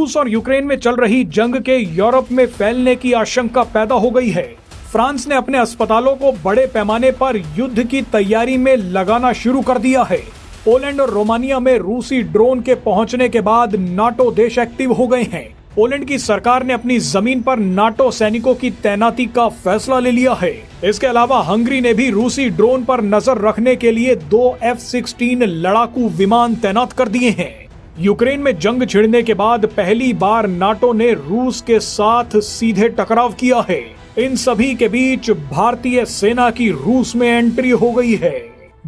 रूस और यूक्रेन में चल रही जंग के यूरोप में फैलने की आशंका पैदा हो गई है। फ्रांस ने अपने अस्पतालों को बड़े पैमाने पर युद्ध की तैयारी में लगाना शुरू कर दिया है। पोलैंड और रोमानिया में रूसी ड्रोन के पहुंचने के बाद नाटो देश एक्टिव हो गए हैं। पोलैंड की सरकार ने अपनी जमीन पर नाटो सैनिकों की तैनाती का फैसला ले लिया है। इसके अलावा हंगरी ने भी रूसी ड्रोन पर नजर रखने के लिए 2 F-16 लड़ाकू विमान तैनात कर दिए हैं। यूक्रेन में जंग छिड़ने के बाद पहली बार नाटो ने रूस के साथ सीधे टकराव किया है। इन सभी के बीच भारतीय सेना की रूस में एंट्री हो गई है।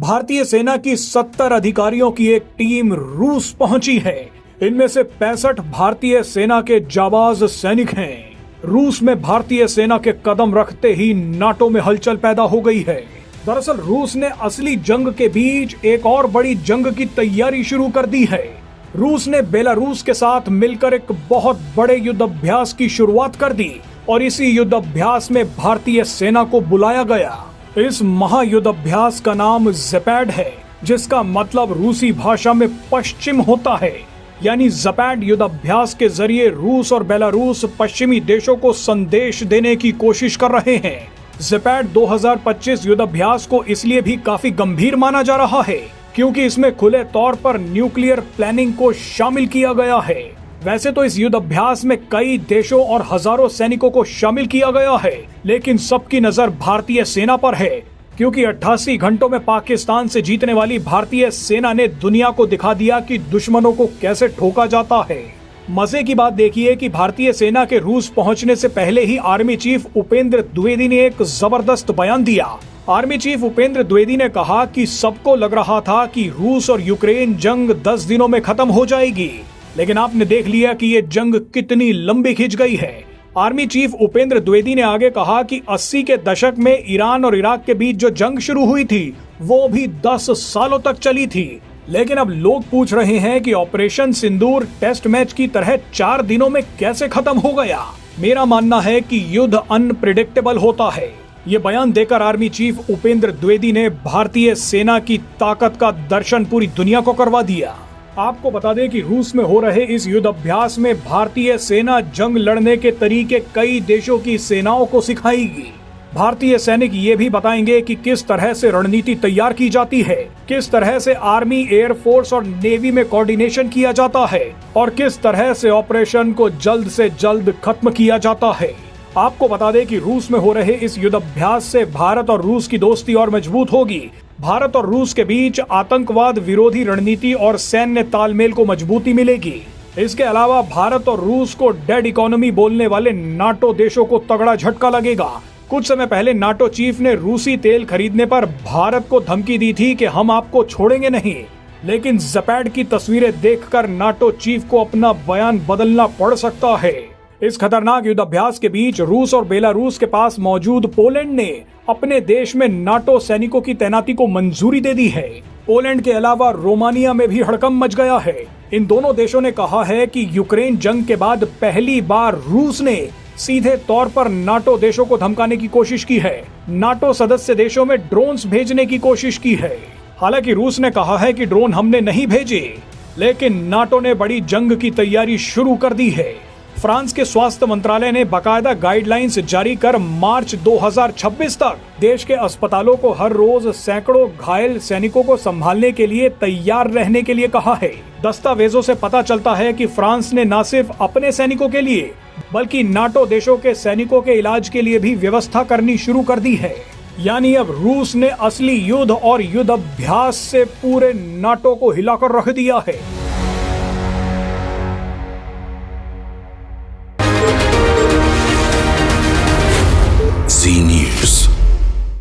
भारतीय सेना की 70 अधिकारियों की एक टीम रूस पहुंची है। इनमें से 65 भारतीय सेना के जाबाज सैनिक हैं। रूस में भारतीय सेना के कदम रखते ही नाटो में हलचल पैदा हो गई है। दरअसल रूस ने असली जंग के बीच एक और बड़ी जंग की तैयारी शुरू कर दी है। रूस ने बेलारूस के साथ मिलकर एक बहुत बड़े युद्धाभ्यास की शुरुआत कर दी और इसी युद्धाभ्यास में भारतीय सेना को बुलाया गया। इस महायुद्धाभ्यास का नाम ज़ेपैड है, जिसका मतलब रूसी भाषा में पश्चिम होता है। यानी ज़ेपैड युद्धाभ्यास के जरिए रूस और बेलारूस पश्चिमी देशों को संदेश देने की कोशिश कर रहे हैं। ज़ेपैड 2025 युद्धाभ्यास को इसलिए भी काफी गंभीर माना जा रहा है क्योंकि इसमें खुले तौर पर न्यूक्लियर प्लानिंग को शामिल किया गया है। वैसे तो इस युद्धाभ्यास में कई देशों और हजारों सैनिकों को शामिल किया गया है, लेकिन सबकी नजर भारतीय सेना पर है क्योंकि 88 घंटों में पाकिस्तान से जीतने वाली भारतीय सेना ने दुनिया को दिखा दिया कि दुश्मनों को कैसे ठोका जाता है। मजे की बात देखिए कि भारतीय सेना के रूस पहुंचने से पहले ही आर्मी चीफ उपेंद्र द्विवेदी ने एक जबरदस्त बयान दिया। आर्मी चीफ उपेंद्र द्विवेदी ने कहा कि सबको लग रहा था कि रूस और यूक्रेन जंग 10 दिनों में खत्म हो जाएगी, लेकिन आपने देख लिया कि ये जंग कितनी लंबी खिंच गई है। आर्मी चीफ उपेंद्र द्विवेदी ने आगे कहा कि 80 के दशक में ईरान और इराक के बीच जो जंग शुरू हुई थी वो भी 10 सालों तक चली थी, लेकिन अब लोग पूछ रहे हैं कि ऑपरेशन सिंदूर टेस्ट मैच की तरह 4 दिनों में कैसे खत्म हो गया। मेरा मानना है कि युद्ध अनप्रिडिक्टेबल होता है। ये बयान देकर आर्मी चीफ उपेंद्र द्विवेदी ने भारतीय सेना की ताकत का दर्शन पूरी दुनिया को करवा दिया। आपको बता दें कि रूस में हो रहे इस युद्धाभ्यास में भारतीय सेना जंग लड़ने के तरीके कई देशों की सेनाओं को सिखाएगी। भारतीय सैनिक ये भी बताएंगे कि किस तरह से रणनीति तैयार की जाती है, किस तरह से आर्मी, एयरफोर्स और नेवी में कोऑर्डिनेशन किया जाता है और किस तरह से ऑपरेशन को जल्द से जल्द खत्म किया जाता है। आपको बता दें कि रूस में हो रहे इस युद्धाभ्यास से भारत और रूस की दोस्ती और मजबूत होगी। भारत और रूस के बीच आतंकवाद विरोधी रणनीति और सैन्य तालमेल को मजबूती मिलेगी। इसके अलावा भारत और रूस को डेड इकोनॉमी बोलने वाले नाटो देशों को तगड़ा झटका लगेगा। कुछ समय पहले नाटो चीफ ने रूसी तेल खरीदने पर भारत को धमकी दी थी कि हम आपको छोड़ेंगे नहीं, लेकिन ज़ेपैड की तस्वीरें देखकर नाटो चीफ को अपना बयान बदलना पड़ सकता है। इस खतरनाक युद्धाभ्यास के बीच रूस और बेलारूस के पास मौजूद पोलैंड ने अपने देश में नाटो सैनिकों की तैनाती को मंजूरी दे दी है। पोलैंड के अलावा रोमानिया में भी हड़कंप मच गया है। इन दोनों देशों ने कहा है कि यूक्रेन जंग के बाद पहली बार रूस ने सीधे तौर पर नाटो देशों को धमकाने की कोशिश की है। नाटो सदस्य देशों में ड्रोन्स भेजने की कोशिश की है। हालांकि रूस ने कहा है कि ड्रोन हमने नहीं भेजे, लेकिन नाटो ने बड़ी जंग की तैयारी शुरू कर दी है। फ्रांस के स्वास्थ्य मंत्रालय ने बाकायदा गाइडलाइंस जारी कर मार्च 2026 तक देश के अस्पतालों को हर रोज सैकड़ों घायल सैनिकों को संभालने के लिए तैयार रहने के लिए कहा है। दस्तावेजों से पता चलता है कि फ्रांस ने न सिर्फ अपने सैनिकों के लिए बल्कि नाटो देशों के सैनिकों के इलाज के लिए भी व्यवस्था करनी शुरू कर दी है। यानी अब रूस ने असली युद्ध और युद्धाभ्यास से पूरे नाटो को हिलाकर रख दिया है।